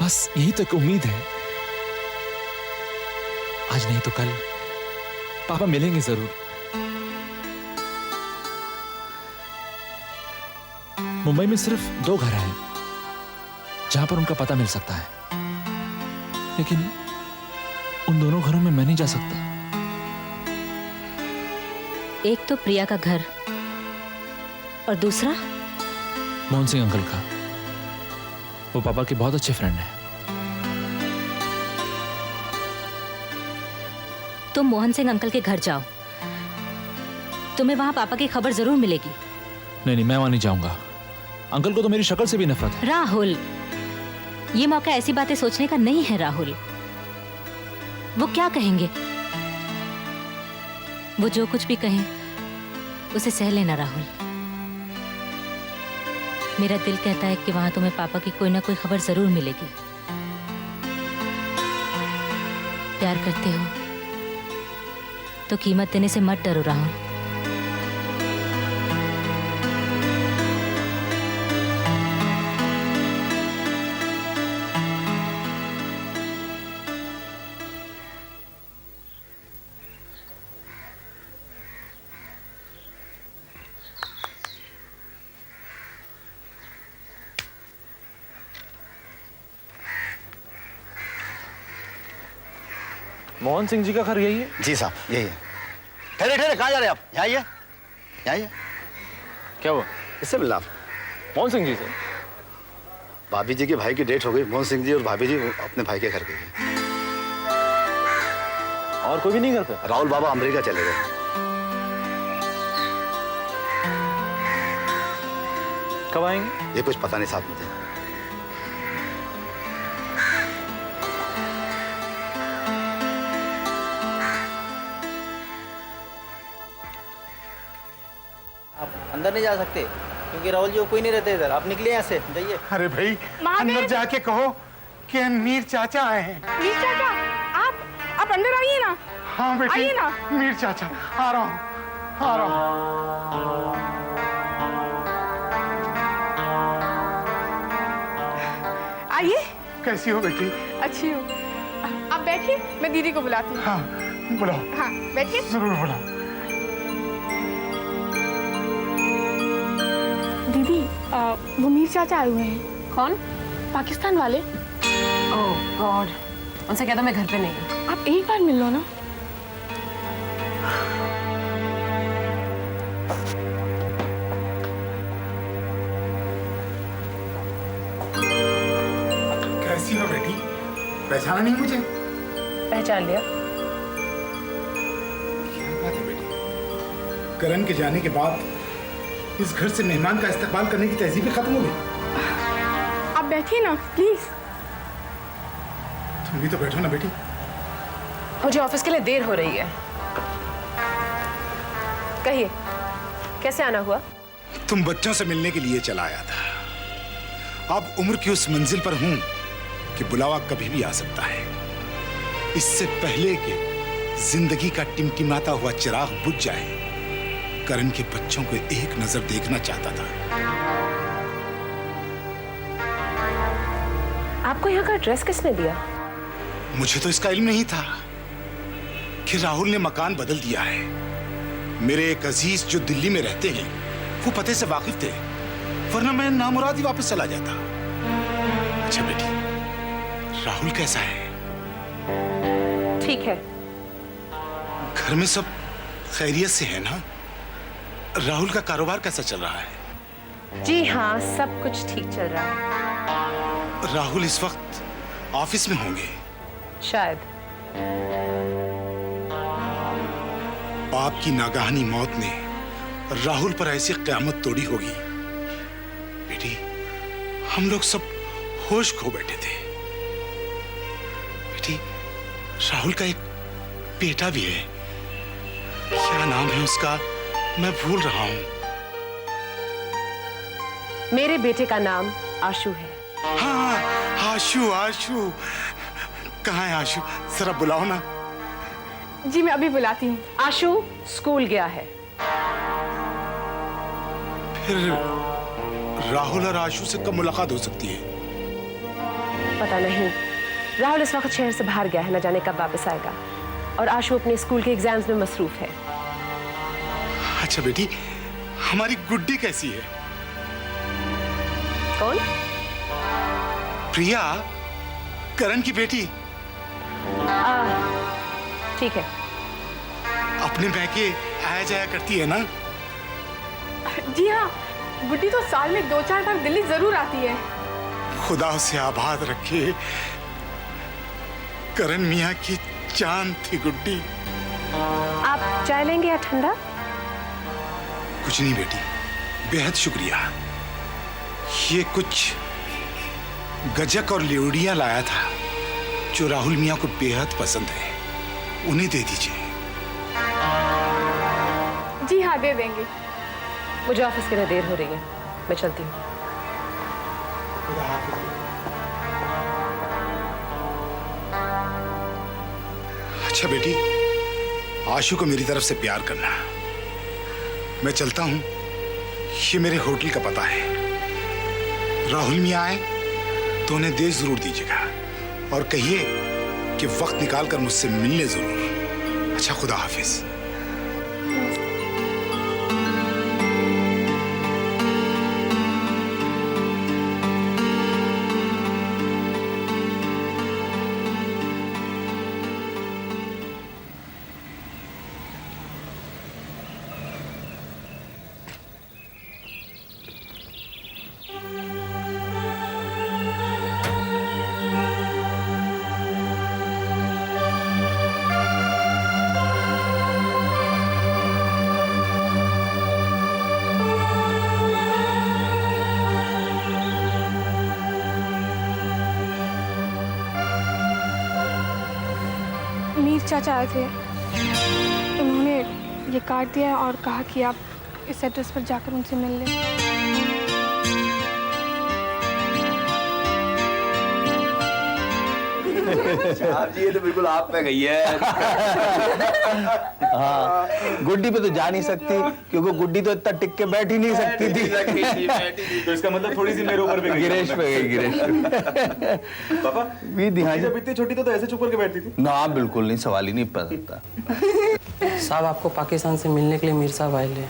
बस यही तो एक उम्मीद है। आज नहीं तो कल पापा मिलेंगे जरूर। मुंबई में सिर्फ 2 घर हैं जहां पर उनका पता मिल सकता है, लेकिन उन दोनों घरों में मैं नहीं जा सकता। एक तो प्रिया का घर और दूसरा मोहन सिंह अंकल का। वो पापा के बहुत अच्छे फ्रेंड हैं। तुम मोहन सिंह अंकल के घर जाओ, तुम्हें वहां पापा की खबर जरूर मिलेगी। नहीं, मैं वहां नहीं जाऊंगा। अंकल को तो मेरी शक्ल से भी नफरत है। राहुल, ये मौका ऐसी बातें सोचने का नहीं है। राहुल, वो क्या कहेंगे? वो जो कुछ भी कहें उसे सह लेना। राहुल, मेरा दिल कहता है कि वहां तुम्हें पापा की कोई ना कोई खबर जरूर मिलेगी। प्यार करते हो तो कीमत देने से मत डरो राहुल। मोहन सिंह जी का घर यही है? जी साहब, यही है। ठहरे ठहरे, कहाँ जा रहे हैं आप? यहाँ आइए, यहाँ आइए। क्या हुआ? इससे मिलना आप? मोहन सिंह जी से? भाभी जी के भाई की डेट हो गई। मोहन सिंह जी और भाभी जी अपने भाई के घर गए। और कोई भी नहीं घर पे? राहुल बाबा अमेरिका चले गए। कब आएंगे? ये कुछ पता नहीं साहब मुझे। आप अंदर नहीं जा सकते क्योंकि राहुल जी कोई नहीं रहते इधर। आप निकले यहाँ से, जाइए। अरे भाई, अंदर जाके कहो कि मीर चाचा आए हैं। मीर चाचा, आप अंदर आइए ना। हाँ बेटी, आइए ना। मीर चाचा आ रहा हूँ, आ रहा हूँ। आइए। कैसी हो बेटी? अच्छी हूँ। आप बैठिए, मैं दीदी को बुलाती हूँ। हाँ बुलाओ। हाँ, बैठिए। जरूर बुलाओ। दीदी, वो मीर चाचा आए हुए हैं। कौन? पाकिस्तान वाले। ओह गॉड, उनसे कह दो मैं घर पे नहीं हूँ। आप एक बार मिल लो ना। कैसी हो बेटी? पहचाना नहीं मुझे? पहचान लिया। क्या बात है बेटी? करण के जाने के बाद इस घर से मेहमान का इस्तकबाल करने की तहजीब ही खत्म हो गई। आप बैठिए ना प्लीज। तुम भी तो बैठो ना बेटी। मुझे ऑफिस के लिए देर हो रही है। कहिए, कैसे आना हुआ? तुम बच्चों से मिलने के लिए चला आया था। अब उम्र की उस मंजिल पर हूं कि बुलावा कभी भी आ सकता है। इससे पहले कि जिंदगी का टिमटिमाता हुआ चिराग बुझ जाए, करण के बच्चों को एक नजर देखना चाहता था। आपको यहाँ का एड्रेस किसने दिया? मुझे तो इसका इल्म नहीं था कि राहुल ने मकान बदल दिया है। मेरे एक अजीज जो दिल्ली में रहते हैं वो पते से वाकिफ थे, वरना मैं नामुराद ही वापस चला जाता। अच्छा बेटी, राहुल कैसा है? ठीक है। घर में सब खैरियत से है ना? राहुल का कारोबार कैसा चल रहा है? जी हाँ, सब कुछ ठीक चल रहा है। राहुल इस वक्त ऑफिस में होंगे शायद। बाप की नागाहानी मौत ने राहुल पर ऐसी क़यामत तोड़ी होगी। बेटी, हम लोग सब होश खो बैठे थे। बेटी, राहुल का एक बेटा भी है। क्या नाम है उसका? मैं भूल रहा हूं। मेरे बेटे का नाम आशु है। हाँ, आशु। आशु कहाँ है? आशु जरा बुलाओ ना। जी मैं अभी बुलाती हूँ। आशु स्कूल गया है। फिर राहुल और आशु से कब मुलाकात हो सकती है? पता नहीं, राहुल इस वक्त शहर से बाहर गया है, न जाने कब वापस आएगा। और आशु अपने स्कूल के एग्जाम्स में मसरूफ है। अच्छा बेटी, हमारी गुड्डी कैसी है? कौन? प्रिया, करण की बेटी। ठीक है। अपने मैके आया जाया करती है ना? जी हाँ, गुड्डी तो साल में 2-4 बार दिल्ली जरूर आती है। खुदा उसे आबाद रखे। करण मियाँ की जान थी गुड्डी। आप चाय लेंगे या ठंडा? कुछ नहीं बेटी, बेहद शुक्रिया। ये कुछ गजक और लेवड़ियां लाया था जो राहुल मियाँ को बेहद पसंद है, उन्हें दे दीजिए। जी हाँ, दे देंगे। मुझे ऑफिस के लिए देर हो रही है, मैं चलती हूँ। अच्छा बेटी, आशु को मेरी तरफ से प्यार करना। मैं चलता हूं, ये मेरे होटल का पता है। राहुल मियाँ आए तो उन्हें दे जरूर दीजिएगा और कहिए कि वक्त निकालकर मुझसे मिलने जरूर। अच्छा, खुदा हाफिज। मीर चाचा आए थे, उन्होंने ये कार्ड दिया और कहा कि आप इस एड्रेस पर जाकर उनसे मिल लें। आप जी, ये तो बिल्कुल आप पे गई है। हाँ, गुड्डी पे तो जा नहीं सकती क्योंकि गुड्डी तो इतना टिक के बैठ ही नहीं सकती थी। तो इसका मतलब थोड़ी सी मेरे ऊपर पे गई। गिरीश पे गई, गिरीश। पापा भी ध्यान जब इतनी छोटी तो ऐसे चुप करके बैठती थी ना? बिल्कुल नहीं, सवाल ही नहीं पता। साहब, आपको पाकिस्तान से मिलने के लिए मीर साहब आए हैं।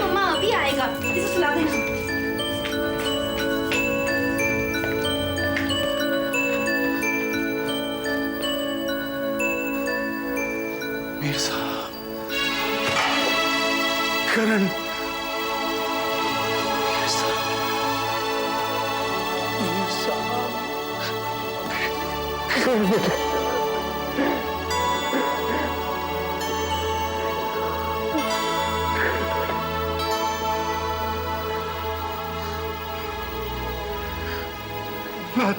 मम्मा अभी आएगा, इसे सुला देना। मीर साहब, करण, मीर साहब, मीर साहब, करण।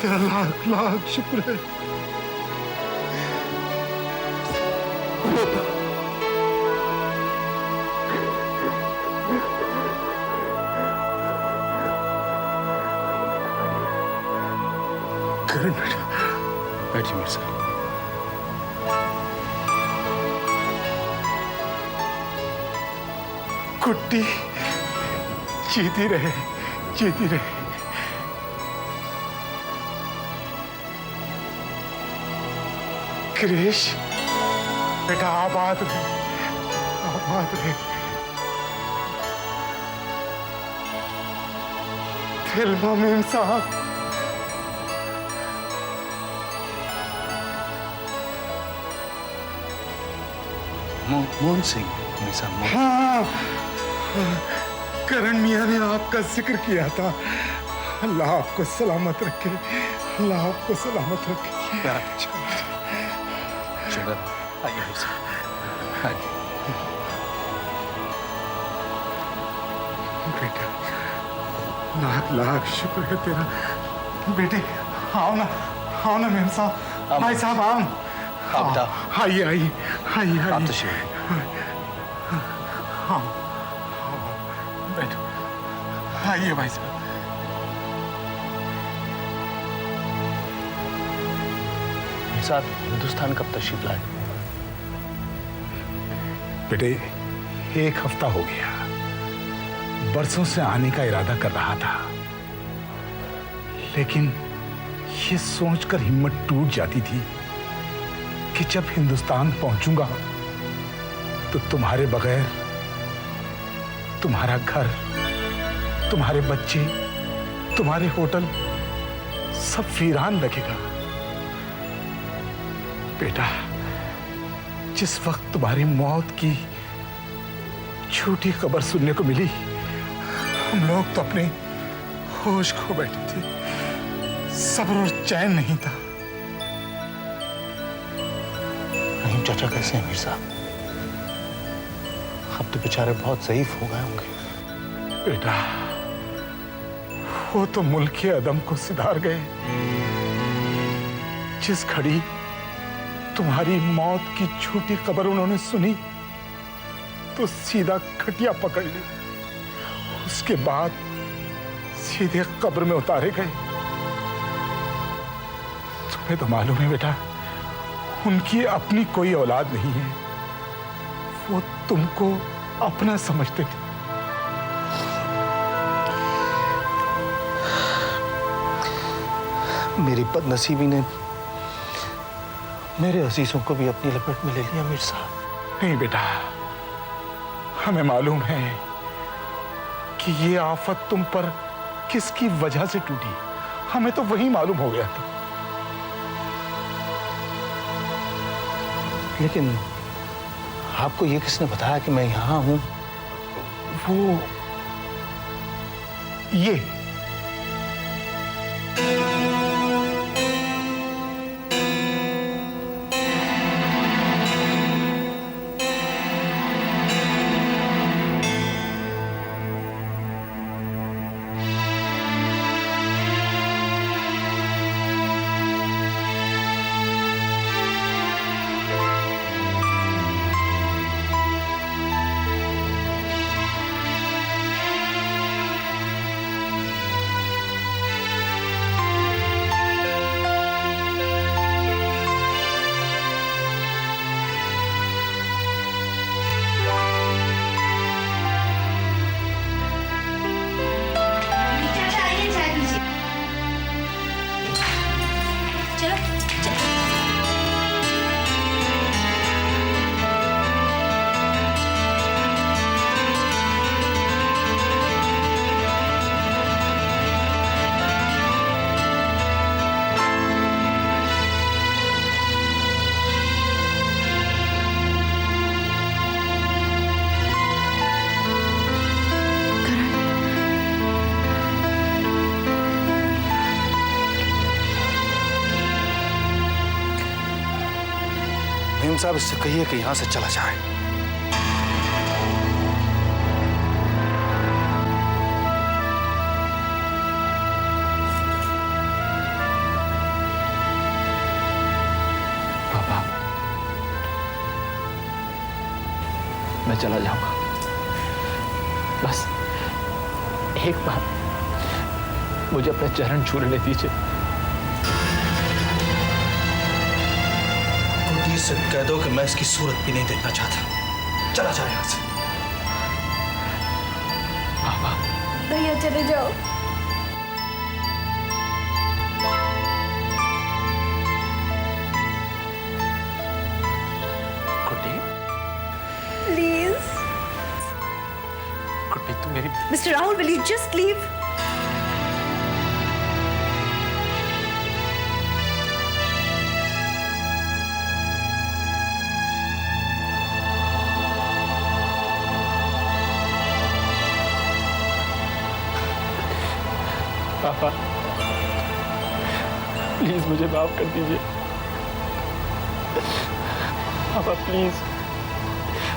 तेरा लाख लाख शुक्र है। करण बेटा, बैठिए मेरे साथ। गुड्डी जीती रहे, जीती रहे। गिरीश बेटा, आबाद रहे, आबाद रहे। फिल्मा मेम साहब, मोहन सिंह, मेरे साथ हाँ, करण मियाँ ने आपका जिक्र किया था। अल्लाह आपको सलामत रखे, अल्लाह आपको सलामत रखे। शुक्र। आइए मेरे साथ, आइए। बेटा, लाख लाख शुक्र है तेरा। बेटे, आओ ना मेम साहब, भाई साहब आओ। आप बताओ। आइए आइए आइए आप आइए। तशरीफ। हाँ, बैठो। आइए भाई साहब। मेरे साथ हिंदुस्तान कब तशरीफ लाए? बेटे, 1 हफ्ता हो गया। बरसों से आने का इरादा कर रहा था, लेकिन ये सोचकर हिम्मत टूट जाती थी कि जब हिंदुस्तान पहुंचूंगा तो तुम्हारे बगैर तुम्हारा घर, तुम्हारे बच्चे, तुम्हारे होटल सब वीरान लगेगा। बेटा, जिस वक्त तुम्हारी मौत की झूठी खबर सुनने को मिली, हम लोग तो अपने होश खो बैठे थे। सब्र और चैन नहीं था। रहीम चाचा कैसे हैं मीर साहब? अब तो बेचारे बहुत ज़ईफ हो गए होंगे। बेटा, वो तो मुल्क के अदम को सिधार गए। जिस घड़ी तुम्हारी मौत की झूठी खबर उन्होंने सुनी तो सीधा खटिया पकड़ ली। उसके बाद सीधे कब्र में उतारे गए। तुम्हें तो मालूम है बेटा, उनकी अपनी कोई औलाद नहीं है। वो तुमको अपना समझते थे। मेरी बदनसीबी ने मेरे अजीजों को भी अपनी लपेट में ले लिया मीर साहब। नहीं बेटा, हमें मालूम है कि ये आफत तुम पर किसकी वजह से टूटी। हमें तो वही मालूम हो गया था। लेकिन आपको ये किसने बताया कि मैं यहां हूं? वो ये मेम साहब, इससे कहिए कि यहां से चला जाए। पापा, मैं चला जाऊंगा। बस एक बार मुझे अपने चरण छू लेने दीजिए। से कह दो कि मैं इसकी सूरत भी नहीं देखना चाहता। चला जाए यहां से। पापा, भैया चले जाओ। गुड्डी, प्लीज गुड्डी, तू मेरी mister Rahul, will you just leave? पापा, प्लीज मुझे माफ कर दीजिए। पापा प्लीज,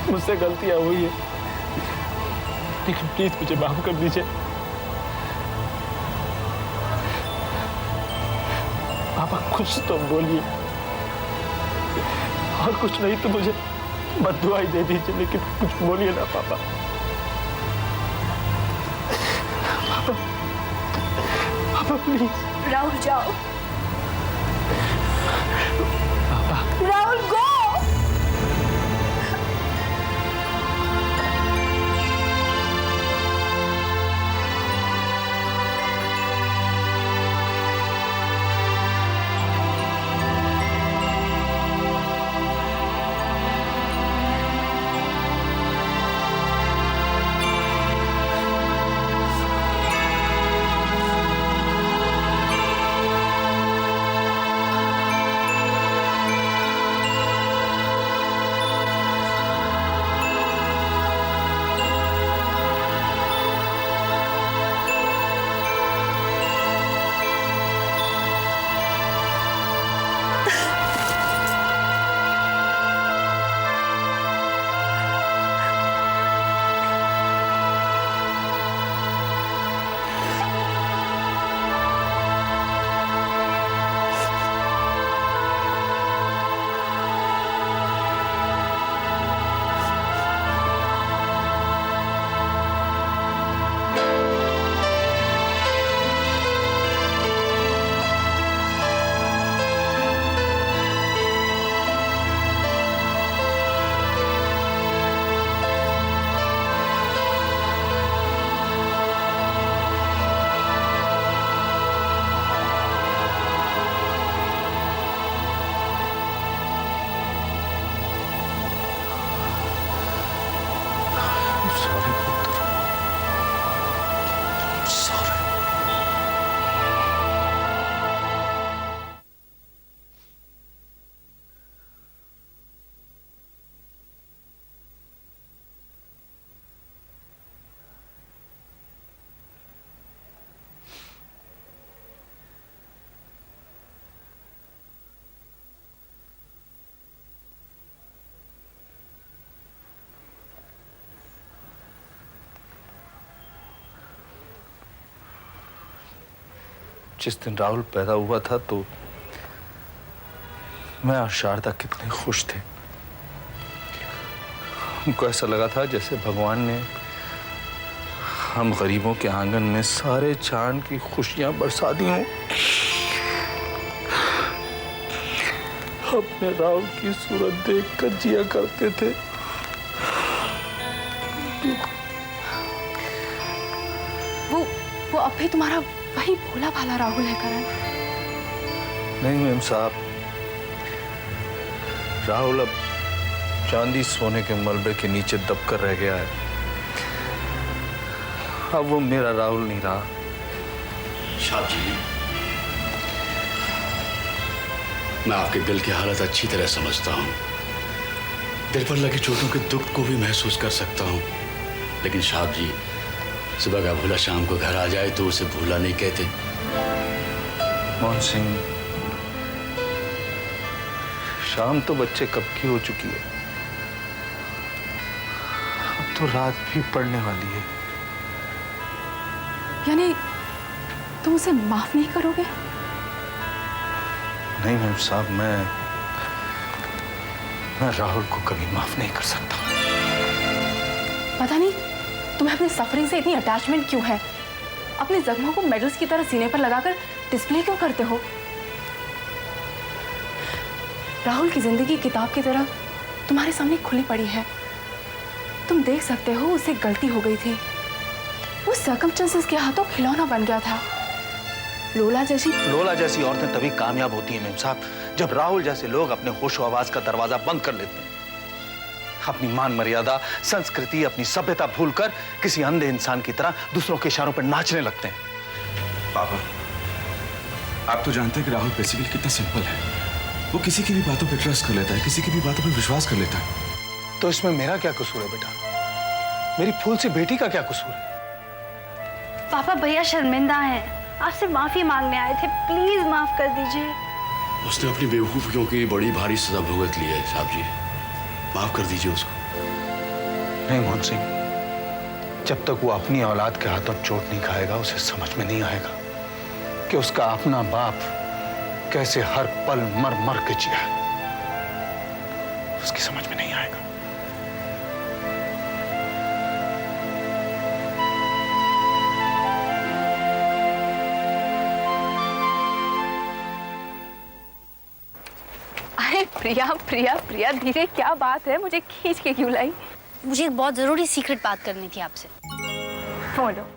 मुझसे गलतियां हुई है, लेकिन प्लीज मुझे माफ कर दीजिए। पापा कुछ तो बोलिए, और कुछ नहीं तो मुझे बद्दुआ ही दे दीजिए, लेकिन कुछ बोलिए ना पापा। पापा प्लीज। राहुल जाओ। पापा, राहुल गो। जिस दिन राहुल पैदा हुआ था तो मैं और शारदा कितने खुश थे। हमको ऐसा लगा था जैसे भगवान ने हम गरीबों के आंगन में सारे चांद की खुशियां बरसा दी हों। अपने राहुल की सूरत देखकर जिया करते थे। वो अब भी तुम्हारा वही भोला भाला राहुल है करण। नहीं मैम साहब, राहुल अब चांदी सोने के मलबे के नीचे दबकर रह गया है। अब वो मेरा राहुल नहीं रहा। साहब जी, मैं आपके दिल की हालत अच्छी तरह समझता हूँ। दिल पर लगी चोटों के दुख को भी महसूस कर सकता हूँ, लेकिन साहब जी, सुबह का भूला शाम को घर आ जाए तो उसे भूला नहीं कहते। मोहन सिंह, शाम तो बच्चे कब की हो चुकी है। अब तो रात भी पड़ने वाली है। यानी तुम उसे माफ नहीं करोगे? नहीं मैम साहब, मैं राहुल को कभी माफ नहीं कर सकता। पता नहीं तुम्हें अपनी सफरिंग से इतनी अटैचमेंट क्यों है? अपने जख्मों को मेडल्स की तरह सीने पर लगाकर डिस्प्ले क्यों करते हो? राहुल की जिंदगी किताब की तरह तुम्हारे सामने खुली पड़ी है। तुम देख सकते हो उससे गलती हो गई थी। वो सर्कमस्टेंसेस के हाथों खिलौना बन गया था। लोला जैसी औरतें तभी कामयाब होती हैं मैम साहब, जब राहुल जैसे लोग अपने होशो आवाज का दरवाजा बंद कर लेते हैं, अपनी मान मर्यादा, संस्कृति, अपनी सभ्यता भूलकर किसी अंधे इंसान की तरह दूसरों के इशारों पर नाचने लगते हैं। पापा, आप तो जानते हैं कि राहुल बेसिकली कितना सिंपल है। वो किसी की भी बातों पे ट्रस्ट कर लेता है, किसी की भी बातों पे विश्वास कर लेता है। तो इसमें मेरा क्या कसूर है बेटा? मेरी फूल सी बेटी का क्या कसूर है? पापा, भैया शर्मिंदा हैं, आपसे माफी मांगने आए थे, प्लीज माफ कर दीजिए। उसने अपनी बेवकूफियों की बड़ी भारी सजा भुगत ली है साहब जी, माफ कर दीजिए उसको। नहीं मोहन सिंह, जब तक वो अपनी औलाद के हाथों चोट नहीं खाएगा, उसे समझ में नहीं आएगा कि उसका अपना बाप कैसे हर पल मर मर के जिया। उसकी समझ में नहीं आएगा। अरे प्रिया प्रिया प्रिया, धीरे, क्या बात है? मुझे खींच के क्यों लाई? मुझे एक बहुत जरूरी सीक्रेट बात करनी थी आपसे। बोलो।